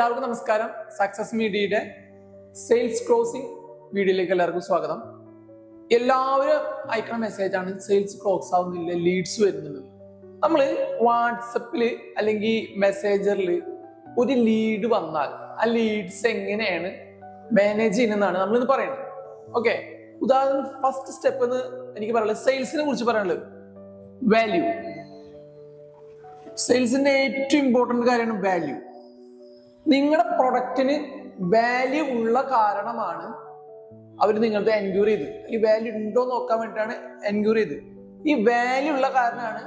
എല്ലാവർക്കും നമസ്കാരം. സക്സസ് മീഡിയയുടെ സെയിൽസ് ക്ലോസിംഗ് വീഡിയോയിലേക്ക് എല്ലാവർക്കും സ്വാഗതം. എല്ലാവരും അയക്കണ മെസ്സേജ് ആണ് സെയിൽസ് ക്ലോസ് ആവുന്നില്ല, ലീഡ്സ് വരുന്നുണ്ട്. നമ്മൾ വാട്സപ്പിൽ അല്ലെങ്കിൽ മെസ്സേജറിൽ ഒരു ലീഡ് വന്നാൽ ആ ലീഡ്സ് എങ്ങനെയാണ് മാനേജ് ചെയ്യുന്നതാണ് നമ്മളിത് പറയുന്നത്. ഓക്കെ, ഉദാഹരണം ഫസ്റ്റ് സ്റ്റെപ്പ് എന്ന് എനിക്ക് പറയാനുള്ളത് സെയിൽസിനെ കുറിച്ച് പറയാനുള്ളത് വാല്യൂ. സെയിൽസിന്റെ ഏറ്റവും ഇമ്പോർട്ടന്റ് കാര്യമാണ് വാല്യൂ. നിങ്ങളുടെ പ്രൊഡക്റ്റിന് വാല്യൂ ഉള്ള കാരണമാണ് അവർ നിങ്ങളുടെ എൻക്വയറി ചെയ്ത്, ഈ വാല്യൂ ഉണ്ടോ നോക്കാൻ വേണ്ടിയിട്ടാണ് എൻക്വയറി ചെയ്ത്. ഈ വാല്യൂ ഉള്ള കാരണമാണ്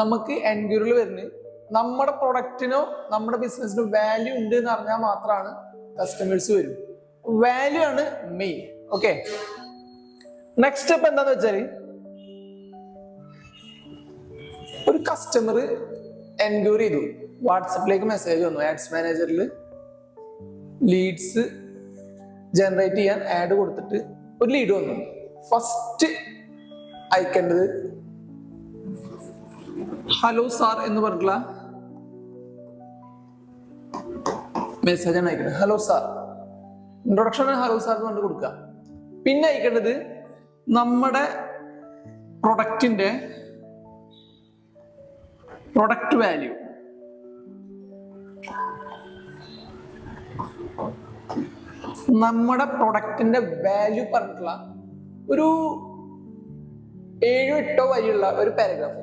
നമുക്ക് എൻക്വയറികൾ വരുന്നത്. നമ്മുടെ പ്രൊഡക്റ്റിനോ നമ്മുടെ ബിസിനസ്സിനോ വാല്യൂ ഉണ്ട് എന്ന് അറിഞ്ഞാൽ മാത്രമാണ് കസ്റ്റമേഴ്സ് വരും. വാല്യൂ ആണ് മെയിൻ. ഓക്കെ, നെക്സ്റ്റ് സ്റ്റെപ്പ് എന്താന്ന് വെച്ചാൽ ഒരു കസ്റ്റമർ എൻക്വയറി ചെയ്തു, വാട്സപ്പിലേക്ക് മെസ്സേജ് വന്നു, ആഡ്സ് മാനേജറിൽ ലീഡ്സ് ജനറേറ്റ് ചെയ്യാൻ ആഡ് കൊടുത്തിട്ട് ഒരു ലീഡ് വന്നു. ഫസ്റ്റ് അയക്കേണ്ടത് ഹലോ സാർ എന്ന് പറഞ്ഞിട്ടുള്ള മെസ്സേജാണ് അയക്കേണ്ടത്. Hello sir, introduction hello sir എന്ന് പറഞ്ഞിട്ട് കൊടുക്കുക. പിന്നെ അയക്കേണ്ടത് നമ്മുടെ പ്രൊഡക്റ്റിന്റെ പ്രൊഡക്റ്റ് വാല്യൂ. നമ്മുടെ പ്രൊഡക്റ്റിന്റെ വാല്യൂ പറഞ്ഞിട്ടുള്ള ഒരു 7-8 വരിയുള്ള ഒരു പാരഗ്രാഫ്.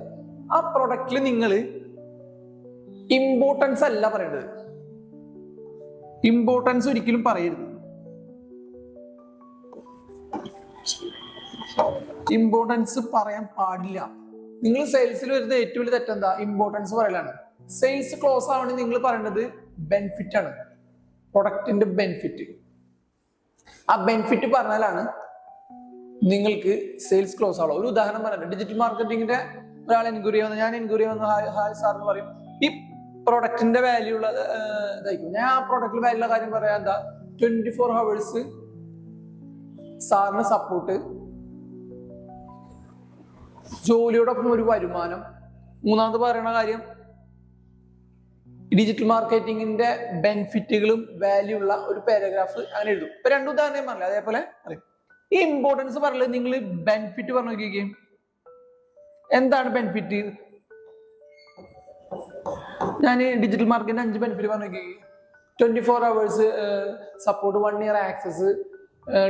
ആ പ്രൊഡക്റ്റിൽ നിങ്ങൾ ഇമ്പോർട്ടൻസ് അല്ല പറയേണ്ടത്. ഇമ്പോർട്ടൻസ് ഒരിക്കലും പറയരുത്. ഇമ്പോർട്ടൻസ് പറയാൻ പാടില്ല. നിങ്ങൾ സെയിൽസിൽ വരുന്ന ഏറ്റവും വലിയ തെറ്റെന്താ? ഇമ്പോർട്ടൻസ് പറയലാണ്. സെയിൽസ് ക്ലോസ് ആവണമെങ്കിൽ നിങ്ങൾ പറയേണ്ടത് ബെനിഫിറ്റ് ആണ്, പ്രൊഡക്റ്റിന്റെ ബെനിഫിറ്റ്. ആ ബെനിഫിറ്റ് പറഞ്ഞാലാണ് നിങ്ങൾക്ക് സെയിൽസ് ക്ലോസ് ആവുള്ളൂ. ഒരു ഉദാഹരണം പറയാം. ഡിജിറ്റൽ മാർക്കറ്റിംഗിന്റെ ഒരാൾ എൻക്വയറി വന്നു, ഞാൻ എൻക്വയറി വന്നു, ഹായ് സാർ എന്ന് പറയും. ഈ പ്രൊഡക്റ്റിന്റെ വാല്യൂ ഉള്ള ഇതായിരിക്കും. ഞാൻ ആ പ്രൊഡക്റ്റിൽ വാല്യൂ ഉള്ള കാര്യം പറയാം. എന്താ? 24 hours സാറിന് സപ്പോർട്ട്, ജോലിയോടൊപ്പം ഒരു വരുമാനം. മൂന്നാമത് പറയുന്ന കാര്യം ഡിജിറ്റൽ മാർക്കറ്റിംഗിന്റെ ബെനിഫിറ്റുകളും വാല്യൂ ഉള്ള ഒരു പാരഗ്രാഫ് അങ്ങനെ എഴുതും. ഇപ്പൊ 2 ഉദാഹരണം പറഞ്ഞില്ല, അതേപോലെ പറയും. ഈ ഇമ്പോർട്ടൻസ് പറഞ്ഞത് നിങ്ങൾ ബെനിഫിറ്റ് പറഞ്ഞു നോക്കിയിരിക്കും. എന്താണ് ബെനിഫിറ്റ്? ഞാൻ ഡിജിറ്റൽ മാർക്കറ്റിന്റെ 5 ബെനിഫിറ്റ് പറഞ്ഞു നോക്കി. 24 hours support, 1 year access,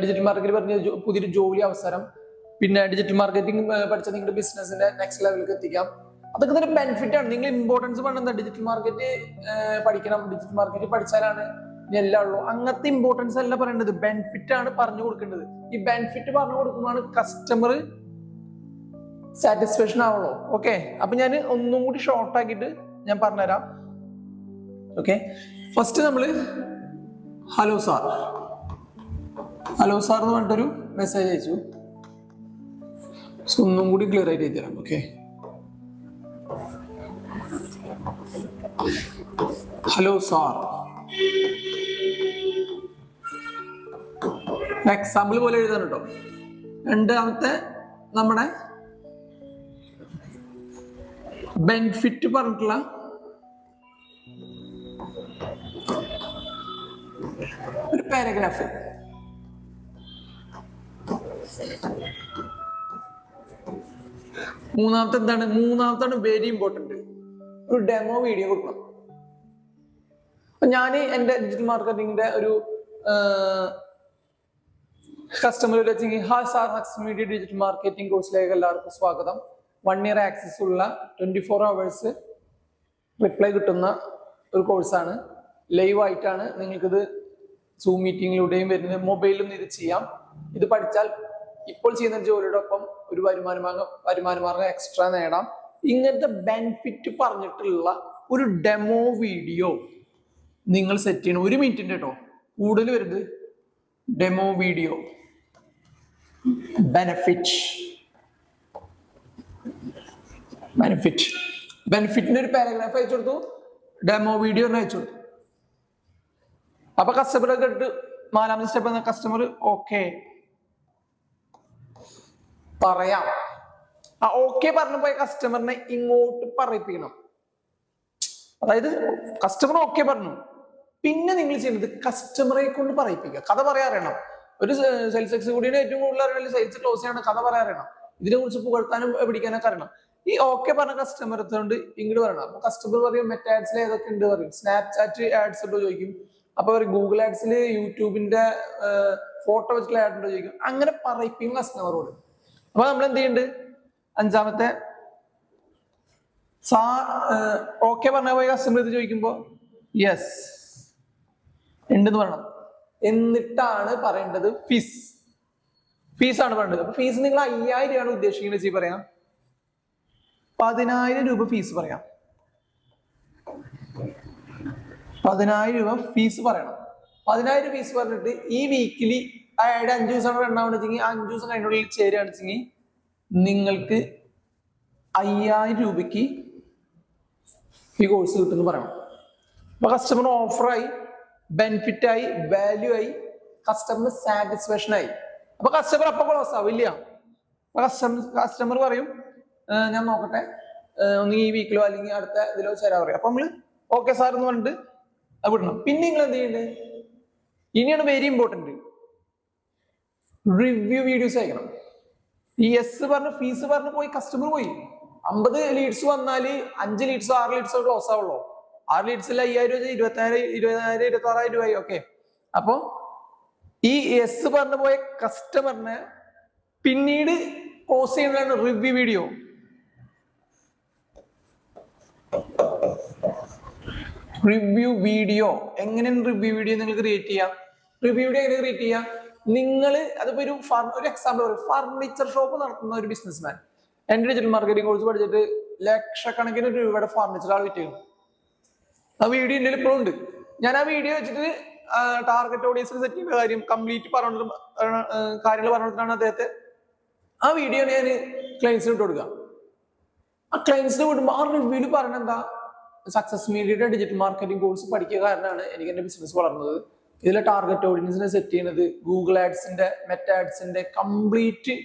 digital market പറഞ്ഞ പുതിയൊരു ജോലി അവസരം, പിന്നെ ഡിജിറ്റൽ മാർക്കറ്റിംഗ് പഠിച്ച നിങ്ങളുടെ ബിസിനസിന്റെ നെക്സ്റ്റ് ലെവലിലേക്ക് എത്തിക്കാം. അതൊക്കെ തന്നെ ബെനിഫിറ്റ് ആണ്. നിങ്ങൾ ഇമ്പോർട്ടൻസ് പറഞ്ഞാൽ ഡിജിറ്റൽ മാർക്കറ്റ് പഠിക്കണം, ഡിജിറ്റൽ മാർക്കറ്റ് പഠിച്ചാലാണ് എല്ലാം ഉള്ളൂ. അങ്ങനത്തെ ഇമ്പോർട്ടൻസ് അല്ല പറയേണ്ടത്, ബെനിഫിറ്റ് ആണ് പറഞ്ഞു കൊടുക്കേണ്ടത്. ഈ ബെനിഫിറ്റ് പറഞ്ഞു കൊടുക്കുമ്പോഴാണ് കസ്റ്റമർ സാറ്റിസ്ഫാക്ഷൻ ആവുള്ളൂ. ഓക്കെ, അപ്പൊ ഞാൻ ഒന്നും കൂടി ഷോർട്ട് ആക്കിയിട്ട് ഞാൻ പറഞ്ഞുതരാം. ഓക്കെ, ഫസ്റ്റ് നമ്മള് ഹലോ സാർ, ഹലോ സാർ എന്ന് പറഞ്ഞിട്ടൊരു മെസ്സേജ് അയച്ചു. ഒന്നും കൂടി ക്ലിയർ ആയിട്ട് എഴുതിത്തരാം. Okay, hello sir. എക്സാമ്പിൾ പോലെ എഴുതാൻ കേട്ടോ. രണ്ടാമത്തെ നമ്മുടെ ബെനിഫിറ്റ് പറഞ്ഞിട്ടുള്ള ഒരു പാരഗ്രാഫ്. മൂന്നാമത്താണ് വെരി ഇമ്പോർട്ടന്റ്, ഒരു ഡെമോ വീഡിയോ കൊടുക്കണം. ഞാൻ എന്റെ ഡിജിറ്റൽ മാർക്കറ്റിംഗിന്റെ ഒരു customer hi sir, Success Media digital marketing കോഴ്സിലേക്ക് എല്ലാവർക്കും സ്വാഗതം. 1 year ആക്സസ് ഉള്ള 24 hours റിപ്ലൈ കിട്ടുന്ന ഒരു കോഴ്സാണ്. ലൈവ് ആയിട്ടാണ് നിങ്ങൾക്കിത് സൂം മീറ്റിങ്ങിലൂടെയും വരുന്നത്. മൊബൈലിലും ഇത് ചെയ്യാം. ഇത് പഠിച്ചാൽ ഇപ്പോൾ ചെയ്യുന്ന ജോലിയോടൊപ്പം ഒരു വരുമാന മാർഗം എക്സ്ട്രാ നേടാം. ഇങ്ങനത്തെ ബെനിഫിറ്റ് പറഞ്ഞിട്ടുള്ള ഒരു ഡെമോ വീഡിയോ നിങ്ങൾ സെറ്റ് ചെയ്യണം. 1 minute കേട്ടോ, കൂടുതൽ വരുന്നത്. ഡെമോ വീഡിയോ ബെനിഫിറ്റിന്റെ ഒരു പാരഗ്രാഫ് അയച്ചു കൊടുത്തു, ഡെമോ വീഡിയോ അയച്ചു കൊടുത്തു. അപ്പൊ കസ്റ്റമറൊക്കെ ഇട്ട് 4ാമത്തെ സ്റ്റെപ്പ് എന്ന കസ്റ്റമർ ഓക്കെ പറയാം. ആ ഓക്കെ പറഞ്ഞു പോയ കസ്റ്റമറിനെ ഇങ്ങോട്ട് പറയിപ്പിക്കണം. അതായത് കസ്റ്റമർ ഓക്കെ പറഞ്ഞു, പിന്നെ നിങ്ങൾ ചെയ്യുന്നത് കസ്റ്റമറെ കൊണ്ട് പറയിപ്പിക്കുക. കഥ പറയാറിയണം. ഒരു സെയിൽസ് എക്സിക്യൂട്ടീവിന് ഏറ്റവും കൂടുതൽ അറിയണം സെയിൽസ് ക്ലോസ് ചെയ്യണം, കഥ പറയാറിയണം, ഇതിനെ കുറിച്ച് പുകഴ്ത്താനും പിടിക്കാനൊക്കെ അറിയണം. ഈ ഓക്കെ പറഞ്ഞ കസ്റ്റമർ കൊണ്ട് ഇങ്ങോട്ട് പറയണം. അപ്പൊ കസ്റ്റമർ പറയും മെറ്റ ആഡ്സിൽ ഏതൊക്കെ ഉണ്ട് പറയും, സ്നാപ്ചാറ്റ് ആഡ്സ് ഉണ്ടോ ചോദിക്കും, അപ്പൊ പറയും ഗൂഗിൾ ആഡ്സിൽ യൂട്യൂബിന്റെ ഫോട്ടോ വെച്ചിട്ടുള്ള ആഡ് ഉണ്ടോ ചോദിക്കും. അങ്ങനെ പറയിപ്പിക്കും കസ്റ്റമറോട്. അപ്പൊ നമ്മൾ എന്ത് ചെയ്യുന്നുണ്ട്, അഞ്ചാമത്തെ ഓക്കെ പറഞ്ഞ പോയി കസ്റ്റമർ ഇത് ചോദിക്കുമ്പോ യെസ് ഉണ്ടെന്ന് പറയണം. എന്നിട്ടാണ് പറയേണ്ടത് ഫീസാണ് പറയേണ്ടത്. അപ്പൊ ഫീസ് നിങ്ങൾ 5000 രൂപയാണ് ഉദ്ദേശിക്കുന്നത് വെച്ച് പറയാം, 10000 രൂപ ഫീസ് പറയാം. 10000 രൂപ ഫീസ് പറയണം. 10000 ഫീസ് പറഞ്ഞിട്ട് ഈ വീക്കിലി അയാളുടെ 5 ദിവസം എണ്ണാവെന്ന് വെച്ചെങ്കിൽ 5 ദിവസം കഴിഞ്ഞുള്ളിൽ ചേരുകയാണെന്ന് വെച്ചെങ്കിൽ നിങ്ങൾക്ക് 5000 രൂപയ്ക്ക് ഈ കോഴ്സ് കിട്ടുമെന്ന് പറയണം. അപ്പൊ കസ്റ്റമർ ഓഫറായി, ബെനിഫിറ്റ് ആയി, വാല്യൂ ആയി, കസ്റ്റമർ സാറ്റിസ്ഫാക്ഷൻ ആയി. അപ്പൊ കസ്റ്റമർ അപ്പൊ ക്ലോസ് ആവില്ല. കസ്റ്റമർ പറയും ഞാൻ നോക്കട്ടെ, ഒന്ന് ഈ വീക്കിലോ അല്ലെങ്കിൽ അടുത്ത ഇതിലോ ചേരാൻ പറയും. അപ്പൊ നമ്മള് ഓക്കെ സാർ എന്ന് പറഞ്ഞിട്ട് അത് വിടണം. പിന്നെ നിങ്ങൾ എന്ത് ചെയ്യണ്ടേ, ഇനിയാണ് വെരി ഇമ്പോർട്ടന്റ്, റിവ്യൂ വീഡിയോസ് അയക്കണം. ഈ യെസ് പറഞ്ഞ് ഫീസ് പറഞ്ഞ് പോയി കസ്റ്റമർ പോയി 50 ലീഡ്സ് വന്നാല് 5 ലീഡ്സോ 6 ലീഡ്സോ ക്ലോസ് ആവുള്ളൂ. 6 ലീഡ്സിൽ 5000 രൂപ 20000 26000 രൂപയായി. ഓക്കെ, അപ്പൊ ഈ യെസ് പറഞ്ഞു പോയ കസ്റ്റമറിനെ പിന്നീട് ക്ലോസ് ചെയ്യുന്നതാണ് റിവ്യൂ വീഡിയോ. റിവ്യൂ വീഡിയോ എങ്ങനെയാണ് റിവ്യൂ വീഡിയോ നിങ്ങൾ ക്രിയേറ്റ് ചെയ്യാം? റിവ്യൂ വീഡിയോ എങ്ങനെ ക്രിയേറ്റ് ചെയ്യാം? നിങ്ങൾ അതിപ്പോ ഒരു എക്സാമ്പിൾ പറയും, ഫർണിച്ചർ ഷോപ്പ് നടത്തുന്ന ഒരു ബിസിനസ്മാൻ എന്റെ ഡിജിറ്റൽ മാർക്കറ്റിംഗ് കോഴ്സ് പഠിച്ചിട്ട് ലക്ഷക്കണക്കിന് രൂപയുടെ ഫർണിച്ചർ ആൾ വിറ്റു. ആ വീഡിയോ എൻ്റെ ഇപ്പോഴും ഉണ്ട്. ഞാൻ ആ വീഡിയോ വെച്ചിട്ട് ടാർഗറ്റ് ഓഡിയൻസിന് സെറ്റ് ചെയ്യുന്ന കാര്യം കംപ്ലീറ്റ് കാര്യങ്ങൾ പറഞ്ഞിട്ടാണ് അദ്ദേഹത്തെ ആ വീഡിയോ ഞാൻ ക്ലയൻസിന് ഇട്ട് കൊടുക്കുക. ആ ക്ലയൻസിന് വിടുമ്പോൾ ആ റിവ്യൂല് പറഞ്ഞ എന്താ, സക്സസ് മീഡിയയുടെ ഡിജിറ്റൽ മാർക്കറ്റിംഗ് കോഴ്സ് പഠിക്കുക കാരണമാണ് എനിക്ക് എന്റെ ബിസിനസ് വളർന്നത്. ഇതിലെ ടാർഗറ്റ് ഓഡിയൻസിനെ സെറ്റ് ചെയ്യുന്നത് ഗൂഗിൾ ആഡ്സിന്റെ മെറ്റ ആഡ്സിന്റെ കംപ്ലീറ്റ്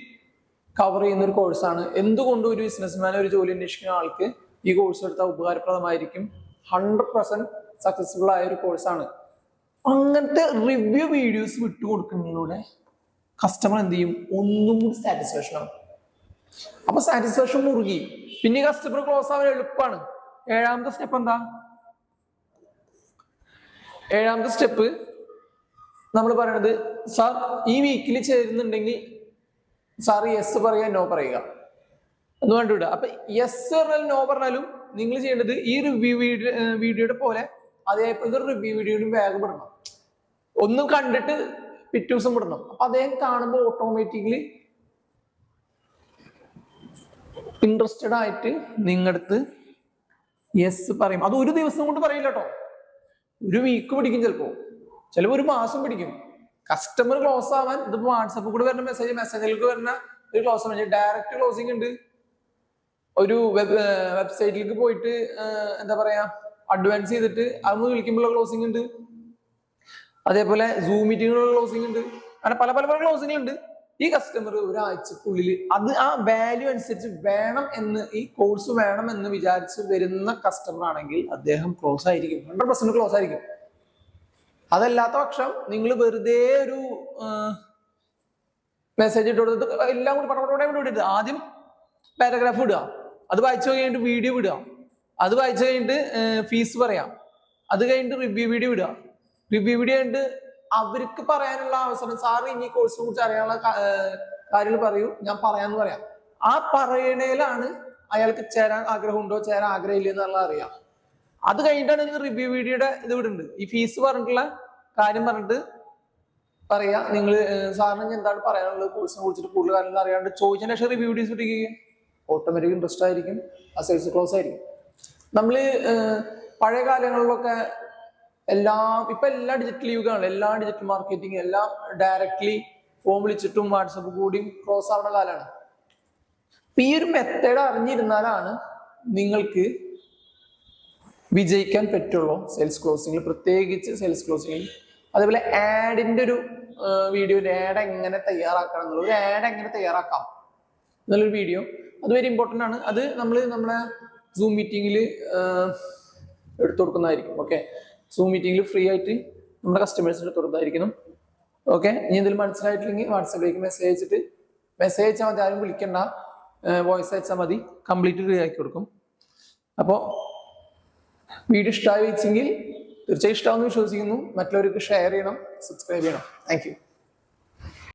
കവർ ചെയ്യുന്ന ഒരു കോഴ്സാണ്. എന്തുകൊണ്ടും ഒരു ബിസിനസ്മാൻ, ഒരു ജോലി അന്വേഷിക്കുന്ന ആൾക്ക് ഈ കോഴ്സ് എടുത്താൽ ഉപകാരപ്രദമായിരിക്കും. 100% സക്സസ്ഫുൾ ആയ ഒരു കോഴ്സാണ്. അങ്ങനത്തെ റിവ്യൂ വീഡിയോസ് വിട്ടുകൊടുക്കുന്നതിലൂടെ കസ്റ്റമർ എന്ത് ചെയ്യും, ഒന്നും കൂടി സാറ്റിസ്ഫാക്ഷൻ ആവും. അപ്പൊ സാറ്റിസ്ഫാക്ഷൻ മുറുകി, പിന്നെ കസ്റ്റമർ ക്ലോസ് ആവാൻ എളുപ്പമാണ്. ഏഴാമത്തെ സ്റ്റെപ്പ് എന്താ? ഏഴാമത്തെ സ്റ്റെപ്പ് നമ്മൾ പറയണത്, സാർ ഈ വീക്കിൽ ചേരുന്നുണ്ടെങ്കിൽ സാർ യെസ് പറയുക, നോ പറയുക എന്ന് കണ്ടുവിടുക. അപ്പൊ യെസ് പറഞ്ഞാലും നോ പറഞ്ഞാലും നിങ്ങൾ ചെയ്യേണ്ടത് ഈ റിവ്യൂ വീഡിയോയുടെ പോലെ അതേപോലത്തെ റിവ്യൂ വീഡിയോയിലും വേഗം വിടണം. ഒന്നും കണ്ടിട്ട് പിറ്റേ ദിവസം വിടണം. അപ്പൊ അദ്ദേഹം കാണുമ്പോൾ ഓട്ടോമാറ്റിക്കലി ഇൻട്രസ്റ്റഡ് ആയിട്ട് നിങ്ങളടുത്ത് യെസ് പറയും. അത് ഒരു ദിവസം കൊണ്ട് പറയില്ല കേട്ടോ, ഒരു വീക്ക് പിടിക്കും, ചിലപ്പോൾ ഒരു മാസം പിടിക്കും. കസ്റ്റമർ ക്ലോസ് ആവാൻ ഇതിപ്പോ വാട്സപ്പിൽ കൂടെ വരുന്ന മെസ്സേജിലേക്ക് വരുന്ന ഒരു ക്ലോസ് ആവാൻ ഡയറക്റ്റ് ക്ലോസിംഗ് ഉണ്ട്. ഒരു വെബ്സൈറ്റിലേക്ക് പോയിട്ട് എന്താ പറയാ അഡ്വാൻസ് ചെയ്തിട്ട് അതൊന്ന് വിളിക്കുമ്പോഴുള്ള ക്ലോസിംഗ് ഉണ്ട്. അതേപോലെ സൂം മീറ്റിങ്ങുള്ള ക്ലോസിംഗ് ഉണ്ട്. അങ്ങനെ പല പല പല ക്ലോസിംഗ് ഉണ്ട്. ഈ കസ്റ്റമർ ഒരാഴ്ചക്കുള്ളിൽ അത് ആ വാല്യൂ അനുസരിച്ച് വേണം എന്ന്, ഈ കോഴ്സ് വേണം എന്ന് വിചാരിച്ച് വരുന്ന കസ്റ്റമർ ആണെങ്കിൽ അദ്ദേഹം ക്ലോസ് ആയിരിക്കും, 100% ക്ലോസ് ആയിരിക്കും. അതല്ലാത്ത പക്ഷം നിങ്ങൾ വെറുതെ ഒരു മെസ്സേജ് ഇട്ട് കൊടുത്തിട്ട് എല്ലാം കൂടി പടപടപടെ വിട്ടിട്ട് ആദ്യം പാരഗ്രാഫ് വിടുക, അത് വായിച്ചു കഴിഞ്ഞിട്ട് വീഡിയോ വിടുക, അത് വായിച്ചു കഴിഞ്ഞിട്ട് ഫീസ് പറയാം, അത് കഴിഞ്ഞിട്ട് റിവ്യൂ വീഡിയോ വിടുക. റിവ്യൂ വീഡിയോ കഴിഞ്ഞിട്ട് അവർക്ക് പറയാനുള്ള അവസരം, സാറ് ഇനി കോഴ്സിനെ കുറിച്ച് അറിയാനുള്ള കാര്യങ്ങൾ പറയൂ, ഞാൻ പറയാന്ന് പറയാം. ആ പറയണേലാണ് അയാൾക്ക് ചേരാൻ ആഗ്രഹമുണ്ടോ ചേരാൻ ആഗ്രഹമില്ല എന്നുള്ള അറിയാം. അത് കഴിഞ്ഞിട്ടാണ് നിങ്ങൾ റിവ്യൂ വീഡിയോയുടെ ഇത് വിടുന്നുണ്ട്. ഈ ഫീസ് പറഞ്ഞിട്ടുള്ള കാര്യം പറഞ്ഞിട്ട് പറയാ, നിങ്ങൾ സാറിന് എന്താണ് പറയാനുള്ളത് കോഴ്സിനെ കുറിച്ചിട്ട് കൂടുതൽ കാര്യങ്ങൾ അറിയാണ്ട് ചോദിച്ചതിന് ശേഷം റിവ്യൂ വീഡിയോസ് ഇട്ടിരിക്കുക. ഓട്ടോമാറ്റിക് ഇൻട്രസ്റ്റ് ആയിരിക്കും, ആ സെയിൽസ് ക്ലോസ് ആയിരിക്കും. നമ്മള് പഴയ കാലങ്ങളിലൊക്കെ ഇപ്പൊ എല്ലാ ഡിജിറ്റൽ യുഗമാണ്, എല്ലാ ഡിജിറ്റൽ മാർക്കറ്റിംഗ് എല്ലാം ഡയറക്ട്ലി ഫോൺ വിളിച്ചിട്ടും വാട്സപ്പ് കൂടിയും ക്ലോസ് ആവുന്ന കാലമാണ്. അപ്പൊ ഈ ഒരു മെത്തേഡ് അറിഞ്ഞിരുന്നാലാണ് നിങ്ങൾക്ക് വിജയിക്കാൻ പറ്റുള്ളൂ സെയിൽസ് ക്ലോസിംഗിൽ, പ്രത്യേകിച്ച് സെയിൽസ് ക്ലോസിംഗിൽ. അതേപോലെ ആഡിന്റെ ഒരു വീഡിയോന്റെ ആഡ് എങ്ങനെ തയ്യാറാക്കണം എന്നുള്ളത്, ഒരു ആഡ് എങ്ങനെ തയ്യാറാക്കാം എന്നുള്ളൊരു വീഡിയോ, അത് വെരി ഇമ്പോർട്ടൻ്റ് ആണ്. അത് നമ്മളെ സൂം മീറ്റിംഗിൽ എടുത്തു കൊടുക്കുന്നതായിരിക്കും. ഓക്കെ, സൂം മീറ്റിംഗിൽ ഫ്രീ ആയിട്ട് നമ്മുടെ കസ്റ്റമേഴ്സിന് തുറന്നായിരിക്കണം. ഓക്കെ, ഇനി എന്തെങ്കിലും മനസ്സിലായിട്ടില്ലെങ്കിൽ വാട്സാപ്പിലേക്ക് മെസ്സേജ് അയച്ചിട്ട് മെസ്സേജ് അയച്ചാൽ മതി, ആരും വിളിക്കണ്ട, വോയിസ് അയച്ചാൽ മതി, കംപ്ലീറ്റ് ഫ്രീ ആക്കി കൊടുക്കും. അപ്പോൾ വീഡിയോ ഇഷ്ടമായി വെച്ചെങ്കിൽ തീർച്ചയായും ഇഷ്ടമാണെന്ന് വിശ്വസിക്കുന്നു. മറ്റുള്ളവർക്ക് ഷെയർ ചെയ്യണം, സബ്സ്ക്രൈബ് ചെയ്യണം. Thank you.